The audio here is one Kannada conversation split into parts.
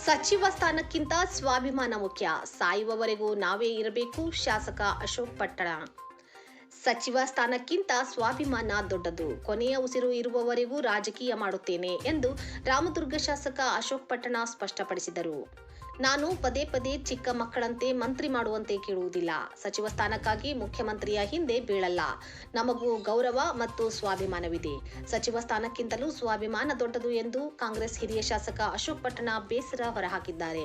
ಸಚಿವ ಸ್ಥಾನಕ್ಕಿಂತ ಸ್ವಾಭಿಮಾನ ಮುಖ್ಯ, ಸಾಯುವವರೆಗೂ ನಾವೇ ಇರಬೇಕು. ಶಾಸಕ ಅಶೋಕ್ ಪಟ್ಟಣ. ಸಚಿವ ಸ್ಥಾನಕ್ಕಿಂತ ಸ್ವಾಭಿಮಾನ ದೊಡ್ಡದು. ಕೊನೆಯ ಉಸಿರು ಇರುವವರೆಗೂ ರಾಜಕೀಯ ಮಾಡುತ್ತೇನೆ ಎಂದು ರಾಮದುರ್ಗ ಶಾಸಕ ಅಶೋಕ್ ಪಟ್ಟಣ ಸ್ಪಷ್ಟಪಡಿಸಿದರು. ನಾನು ಪದೇ ಪದೇ ಚಿಕ್ಕ ಮಕ್ಕಳಂತೆ ಮಂತ್ರಿ ಮಾಡುವಂತೆ ಕೇಳುವುದಿಲ್ಲ. ಸಚಿವ ಸ್ಥಾನಕ್ಕಾಗಿ ಮುಖ್ಯಮಂತ್ರಿಯ ಹಿಂದೆ ಬೀಳಲ್ಲ. ನಮಗೂ ಗೌರವ ಮತ್ತು ಸ್ವಾಭಿಮಾನವಿದೆ. ಸಚಿವ ಸ್ಥಾನಕ್ಕಿಂತಲೂ ಸ್ವಾಭಿಮಾನ ದೊಡ್ಡದು ಎಂದು ಕಾಂಗ್ರೆಸ್ ಹಿರಿಯ ಶಾಸಕ ಅಶೋಕ್ ಪಟ್ಟಣ ಬೇಸರ ಹೊರಹಾಕಿದ್ದಾರೆ.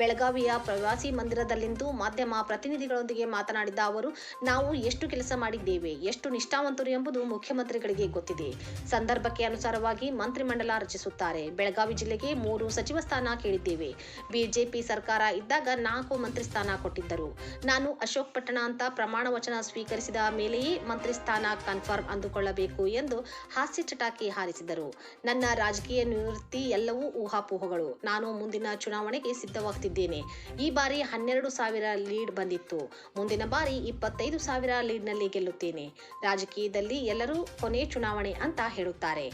ಬೆಳಗಾವಿಯ ಪ್ರವಾಸಿ ಮಂದಿರದಲ್ಲಿಂದು ಮಾಧ್ಯಮ ಪ್ರತಿನಿಧಿಗಳೊಂದಿಗೆ ಮಾತನಾಡಿದ ಅವರು, ನಾವು ಎಷ್ಟು ಕೆಲಸ ಮಾಡಿದ್ದೇವೆ, ಎಷ್ಟು ನಿಷ್ಠಾವಂತರು ಎಂಬುದು ಮುಖ್ಯಮಂತ್ರಿಗಳಿಗೆ ಗೊತ್ತಿದೆ. ಸಂದರ್ಭಕ್ಕೆ ಅನುಸಾರವಾಗಿ ಮಂತ್ರಿಮಂಡಲ ರಚಿಸುತ್ತಾರೆ. ಬೆಳಗಾವಿ ಜಿಲ್ಲೆಗೆ 3 ಸಚಿವ ಸ್ಥಾನ ಕೇಳಿದ್ದೇವೆ. ಬಿಜೆಪಿ ಸರ್ಕಾರ ಇದ್ದಾಗ 4 ಮಂತ್ರಿ ಸ್ಥಾನ ಕೊಟ್ಟಿದ್ದರು. ನಾನು ಅಶೋಕ್ ಪಟ್ಟಣ ಅಂತ ಪ್ರಮಾಣ ವಚನ ಸ್ವೀಕರಿಸಿದ ಮೇಲೆಯೇ ಮಂತ್ರಿ ಸ್ಥಾನ ಕನ್ಫರ್ಮ್ ಅಂದುಕೊಳ್ಳಬೇಕು ಎಂದು ಹಾಸ್ಯ ಚಟಾಕಿ ಹಾರಿಸಿದರು. ನನ್ನ ರಾಜಕೀಯ ನಿವೃತ್ತಿ ಎಲ್ಲವೂ ಊಹಾಪೋಹಗಳು. ನಾನು ಮುಂದಿನ ಚುನಾವಣೆಗೆ ಸಿದ್ಧವಾಗ್ತಿದ್ದೇನೆ. ಈ ಬಾರಿ 12,000 ಲೀಡ್ ಬಂದಿತ್ತು. ಮುಂದಿನ ಬಾರಿ 25,000 ಲೀಡ್ನಲ್ಲಿ ಗೆಲ್ಲುತ್ತೇನೆ. ರಾಜಕೀಯದಲ್ಲಿ ಎಲ್ಲರೂ ಕೊನೆ ಚುನಾವಣೆ ಅಂತ ಹೇಳುತ್ತಾರೆ.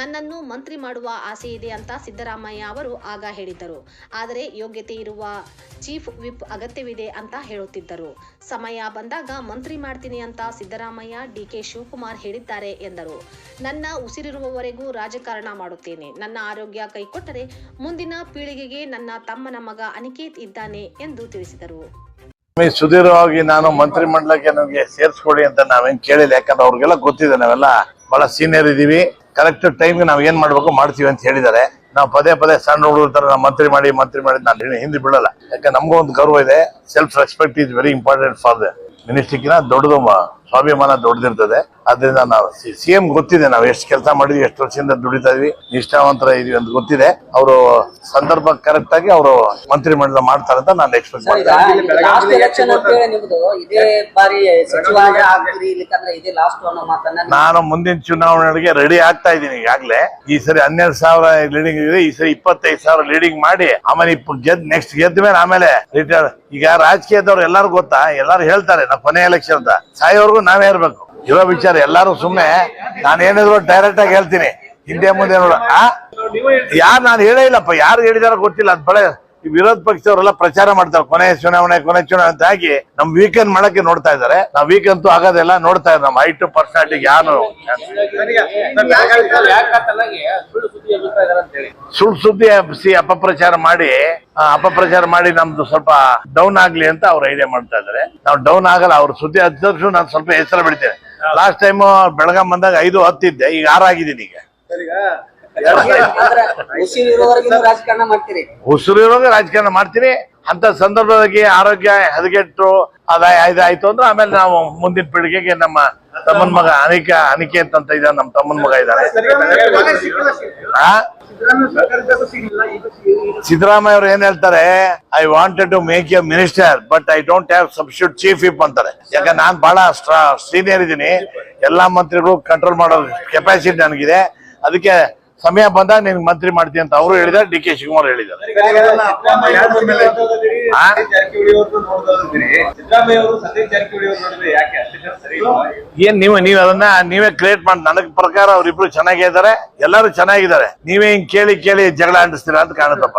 ನನ್ನನ್ನು ಮಂತ್ರಿ ಮಾಡುವ ಆಸೆ ಇದೆ ಅಂತ ಸಿದ್ದರಾಮಯ್ಯ ಅವರು ಆಗ ಹೇಳಿದ್ದರು. ಆದರೆ ಯೋಗ್ಯತೆ ಇರುವ ಚೀಫ್ ವಿಪ್ ಅಗತ್ಯವಿದೆ ಅಂತ ಹೇಳುತ್ತಿದ್ದರು. ಸಮಯ ಬಂದಾಗ ಮಂತ್ರಿ ಮಾಡ್ತೀನಿ ಅಂತ ಸಿದ್ದರಾಮಯ್ಯ, ಡಿಕೆ ಶಿವಕುಮಾರ್ ಹೇಳಿದ್ದಾರೆ ಎಂದರು. ನನ್ನ ಉಸಿರಿರುವವರೆಗೂ ರಾಜಕಾರಣ ಮಾಡುತ್ತೇನೆ. ನನ್ನ ಆರೋಗ್ಯ ಕೈಕೊಟ್ಟರೆ ಮುಂದಿನ ಪೀಳಿಗೆಗೆ ನನ್ನ ತಮ್ಮನ ಮಗ ಅನಿಕೇತ್ ಇದ್ದಾನೆ ಎಂದು ತಿಳಿಸಿದರು. ಸುದೀರ್ಘವಾಗಿ ನಾನು ಮಂತ್ರಿ ಮಂಡಲಕ್ಕೆ ನನಗೆ ಸೇರಿಸ್ಕೊಡಿ ಅಂತ ನಾವೇನ್ ಕೇಳಿಲ್ಲ. ಯಾಕಂದ್ರೆ ಅವ್ರಿಗೆಲ್ಲ ಗೊತ್ತಿದೆ, ನಾವೆಲ್ಲ ಬಹಳ ಸೀನಿಯರ್ ಇದೀವಿ. ಕರೆಕ್ಟ್ ಟೈಮ್ಗೆ ನಾವ್ ಏನ್ ಮಾಡ್ಬೇಕು ಮಾಡ್ತೀವಿ ಅಂತ ಹೇಳಿದ್ದಾರೆ. ನಾವು ಪದೇ ಪದೇ ಸಣ್ಣ ಹುಡುಗರ ತರ ನಾವು ಮಂತ್ರಿ ಮಾಡಿ ನಾನು ಹಿಂದೆ ಬಿಡಲ್ಲ. ಯಾಕಂದ್ರೆ ನಮಗೂ ಒಂದು ಗೌರವ ಇದೆ. Self respect is very important for the ಮಿನಿಸ್ಟ್ರಿಕ್ಕಿನ ದೊಡ್ಡದು ಸ್ವಾಭಿಮಾನ ದೊಡ್ಡದಿರ್ತದೆ. ಅದರಿಂದ ನಾವು ಸಿಎಂ ಗೊತ್ತಿದೆ ನಾವು ಎಷ್ಟು ಕೆಲಸ ಮಾಡಿದ್ವಿ, ಎಷ್ಟು ವರ್ಷದಿಂದ ದುಡಿತಾ ಇದೀವಿ, ನಿಷ್ಠಾವಂತರ ಇದೀವಿ ಅಂತ ಗೊತ್ತಿದೆ. ಅವರು ಸಂದರ್ಭ ಕರೆಕ್ಟ್ ಆಗಿ ಅವರು ಮಂತ್ರಿ ಮಂಡಲ ಮಾಡ್ತಾರೆ ಅಂತ ನಾನು ಎಕ್ಸ್ಪೆಕ್ಟ್ ಮಾಡ್ತೀನಿ. ನಾನು ಮುಂದಿನ ಚುನಾವಣೆಗೆ ರೆಡಿ ಆಗ್ತಾ ಇದ್ದೀನಿ. ಈಗಾಗಲೇ ಈ ಸರಿ 12,000 ಲೀಡಿಂಗ್ ಇದೆ. ಈ ಸರಿ 25,000 ಲೀಡಿಂಗ್ ಮಾಡಿ ಆಮೇಲೆ ನೆಕ್ಸ್ಟ್ ಗೆದ್ದ ಮೇಲೆ ಆಮೇಲೆ ರಿಟೈರ್. ಈಗ ರಾಜಕೀಯದವ್ರು ಎಲ್ಲಾರು ಗೊತ್ತಾ, ಎಲ್ಲಾರು ಹೇಳ್ತಾರೆ ನಾವು ಕೊನೆ ಎಲೆಕ್ಷನ್ ಅಂತ. ಸಾಯೋವರೆಗೂ ನಾವೇ ಇರ್ಬೇಕು. ಇರೋ ವಿಚಾರ ಎಲ್ಲಾರು ಸುಮ್ನೆ ನಾನು ಏನಿದ್ರು ಡೈರೆಕ್ಟ್ ಆಗಿ ಹೇಳ್ತೀನಿ. ಹಿಂದೆ ಮುಂದೆ ನೋಡ ಯಾರು ನಾನು ಹೇಳೇ ಇಲ್ಲಪ್ಪ, ಯಾರು ಹೇಳಿದಾರ ಗೊತ್ತಿಲ್ಲ. ಅದ್ ಬಳೆ ವಿರೋಧ ಪಕ್ಷದವರೆಲ್ಲ ಪ್ರಚಾರ ಮಾಡ್ತಾರೆ ಕೊನೆ ಚುನಾವಣೆ ಅಂತ ಆಗಿ ನಮ್ ವೀಕೆಂಡ್ ಮಾಡಕ್ಕೆ ನೋಡ್ತಾ ಇದಾರೆ. ನಾವ್ ವೀಕೆಂಡ್ ಆಗೋದೆಲ್ಲ ನೋಡ್ತಾ ಇದ್ದಾರೆ. ನಮ್ ಹೈಟ್ ಪರ್ಸನಾಲಿಟಿ ಯಾರು ಸುಳ್ಳು ಸುದ್ದಿ ಅಪಪ್ರಚಾರ ಮಾಡಿ ನಮ್ದು ಸ್ವಲ್ಪ ಡೌನ್ ಆಗ್ಲಿ ಅಂತ ಅವ್ರು ಐಡಿಯಾ ಮಾಡ್ತಾ ಇದಾರೆ. ನಾವು ಡೌನ್ ಆಗಲ್ಲ. ಅವ್ರ ಸುದ್ದಿ ಹತ್ತಿದ್ರು ನಾನು ಸ್ವಲ್ಪ ಹೆಸರು ಬಿಡ್ತೇನೆ. ಲಾಸ್ಟ್ ಟೈಮ್ ಬೆಳಗಾಂ ಬಂದಾಗ 5-10 ಇದ್ದೆ, ಈಗ 6 ಆಗಿದ್ದೀನಿ. ಈಗ ಉಸಿರಿರುವಾಗ ರಾಜಕಾರಣ ಮಾಡ್ತೀರಿ. ಅಂತ ಸಂದರ್ಭದಲ್ಲಿ ಆರೋಗ್ಯ ಹದಗೆಟ್ಟು ಆಯ್ತು ಅಂದ್ರೆ ಆಮೇಲೆ ನಾವು ಮುಂದಿನ ಪೀಳಿಗೆಗೆ ನಮ್ಮ ತಮ್ಮನ ಮಗ ಅನಿಕೇತ್ ಅಂತ ಇದ್ದಾನೆ. ನಮ್ಮ ತಮ್ಮನ ಮಗ ಇದ್ದಾನೆ. ಸಿದ್ದರಾಮಯ್ಯ ಅವರು ಏನ್ ಹೇಳ್ತಾರೆ, I wanted to make a minister but I don't have substitute chief whip ಅಂತಾರೆ. ಯಾಕಂದ್ರೆ ನಾನ್ ಬಹಳ ಸೀನಿಯರ್ ಇದ್ದೀನಿ. ಎಲ್ಲಾ ಮಂತ್ರಿಗಳು ಕಂಟ್ರೋಲ್ ಮಾಡೋ ಕೆಪಾಸಿಟಿ ನನಗಿದೆ. ಅದಕ್ಕೆ ಸಮಯ ಬಂದಾಗ ನೀನ್ ಮಂತ್ರಿ ಮಾಡ್ತೀನಿ ಅಂತ ಅವರು ಹೇಳಿದ್ದಾರೆ. ಡಿ ಕೆ ಶಿವಕುಮಾರ್ ಹೇಳಿದ್ದಾರೆ. ಏನ್ ನೀವ್ ಅದನ್ನ ನೀವೇ ಕ್ರಿಯೇಟ್ ಮಾಡಿ. ನನಗ್ ಪ್ರಕಾರ ಅವ್ರಿಬ್ರು ಚೆನ್ನಾಗಿದ್ದಾರೆ, ಎಲ್ಲರೂ ಚೆನ್ನಾಗಿದ್ದಾರೆ. ನೀವೇ ಹಿಂಗ್ ಕೇಳಿ ಜಗಳ ಅಂಟಿಸ್ತೀರಾ ಅಂತ ಕಾಣುತ್ತಪ್ಪ.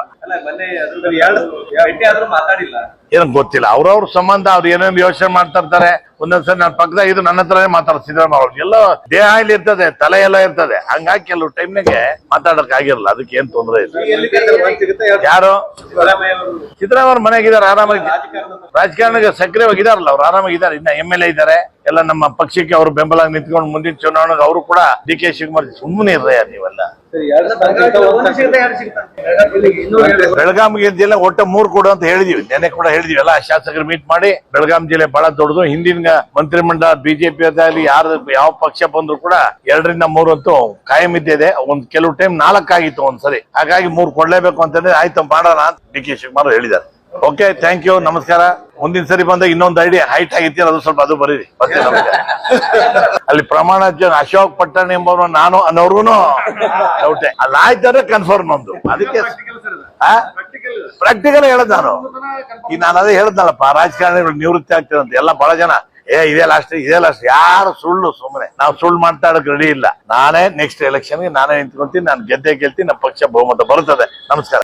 ಏನ್ ಗೊತ್ತಿಲ್ಲ. ಅವ್ರವ್ರ ಸಂಬಂಧ ಅವ್ರು ಏನೇನು ಯೋಚನೆ ಮಾಡ್ತಾ ಇರ್ತಾರೆ. ಒಂದೊಂದ್ಸರಿ ನನ್ನ ಪಕ್ಕದಾಗ ಇದು ನನ್ನ ಹತ್ರನೇ ಮಾತಾಡ್ತಾರೆ. ಸಿದ್ದರಾಮಯ್ಯ ಅವ್ರು ಎಲ್ಲ ದೇಹ ಇಲ್ಲಿ ಇರ್ತದೆ, ತಲೆ ಎಲ್ಲ ಇರ್ತದೆ. ಹಂಗಾಗಿ ಕೆಲವು ಟೈಮ್ನಾಗೆ ಮಾತಾಡಕ್ ಆಗಿರಲ್ಲ. ಅದಕ್ಕೆ ಏನ್ ತೊಂದರೆ ಇಲ್ಲ. ಯಾರು ಸಿದ್ದರಾಮಯ್ಯ ಅವ್ರ ಮನೆಗಿದ್ದಾರೆ, ಆರಾಮಾಗಿ ರಾಜಕಾರಣಕ್ಕೆ ಸಕ್ರಿಯವಾಗಿದಾರಲ್ಲ. ಅವ್ರು ಆರಾಮಾಗಿದ್ದಾರೆ. ಇನ್ನ MLA ಇದ್ದಾರೆ. ಎಲ್ಲ ನಮ್ಮ ಪಕ್ಷಕ್ಕೆ ಅವರು ಬೆಂಬಲ ನಿಂತ್ಕೊಂಡು ಮುಂದಿನ ಚುನಾವಣೆಗೆ ಅವರು ಕೂಡ ಡಿ ಕೆ ಶಿವಕುಮಾರ್ ಸುಮ್ಮನೆ ಇರ್ರ ನೀವೆಲ್ಲ. ಬೆಳಗಾಂ ಜಿಲ್ಲೆ ಒಟ್ಟು 3 ಕೊಡು ಅಂತ ಹೇಳಿದೀವಿ. ನೆನೆ ಕೂಡ ಹೇಳಿದೀವಿ. ಎಲ್ಲ ಶಾಸಕರು ಮೀಟ್ ಮಾಡಿ ಬೆಳಗಾಂ ಜಿಲ್ಲೆ ಬಹಳ ದೊಡ್ಡದು. ಹಿಂದಿನ ಮಂತ್ರಿಮಂಡಲ ಬಿಜೆಪಿ ಅದಾಗಲಿ ಯಾವ ಪಕ್ಷ ಬಂದ್ರು ಕೂಡ 2ರಿಂದ 3 ಅಂತೂ ಕಾಯಂ ಇದ್ದಿದೆ. ಒಂದ್ ಕೆಲವು ಟೈಮ್ 4 ಆಗಿತ್ತು ಒಂದ್ಸರಿ. ಹಾಗಾಗಿ 3 ಕೊಡ್ಲೇಬೇಕು ಅಂತಂದ್ರೆ ಆಯ್ತು ಮಾಡೋಣ ಅಂತ ಡಿ ಕೆ ಶಿವಕುಮಾರ್ ಹೇಳಿದ್ದಾರೆ. ಓಕೆ, ಥ್ಯಾಂಕ್ ಯು, ನಮಸ್ಕಾರ. ಮುಂದಿನ ಸರಿ ಬಂದಾಗ ಇನ್ನೊಂದು ಐಡಿಯಾ ಹೈಟ್ ಆಗಿರ್ತೀನಿ, ಅದು ಸ್ವಲ್ಪ ಅದು ಬರೀರಿ. ಅಲ್ಲಿ ಪ್ರಮಾಣ ಅಶೋಕ್ ಪಟ್ಟಣ ಎಂಬವ್ರು ನಾನು ಅನ್ನೋರ್ಗು ಡೌಟೆ. ಅಲ್ಲಿ ಆಯ್ತಾರೆ ಕನ್ಫರ್ಮ್ ನಮ್ದು. ಅದಕ್ಕೆ ಪ್ರಾಕ್ಟಿಕಲ್ ಹೇಳದ್ ನಾನು. ಈಗ ನಾನು ಅದೇ ಹೇಳದ್ನಲ್ಲಪ್ಪ, ರಾಜಕಾರಣಿಗಳು ನಿವೃತ್ತಿ ಆಗ್ತಿರಂತ ಎಲ್ಲ ಬಹಳ ಜನ ಇದೇ ಲಾಸ್ಟ್ ಯಾರು ಸುಳ್ಳು ಸುಮ್ಮನೆ. ನಾವು ಸುಳ್ಳು ಮಾತಾಡಕ್ ರೆಡಿ ಇಲ್ಲ. ನಾನೇ ನೆಕ್ಸ್ಟ್ ಎಲೆಕ್ಷನ್ಗೆ ನಾನೇ ನಿಂತ್ಕೊಂತೀನಿ. ನಾನು ಗೆದ್ದೆ ಗೆಲ್ತೀನಿ. ನಮ್ಮ ಪಕ್ಷ ಬಹುಮತ ಬರುತ್ತದೆ. ನಮಸ್ಕಾರ.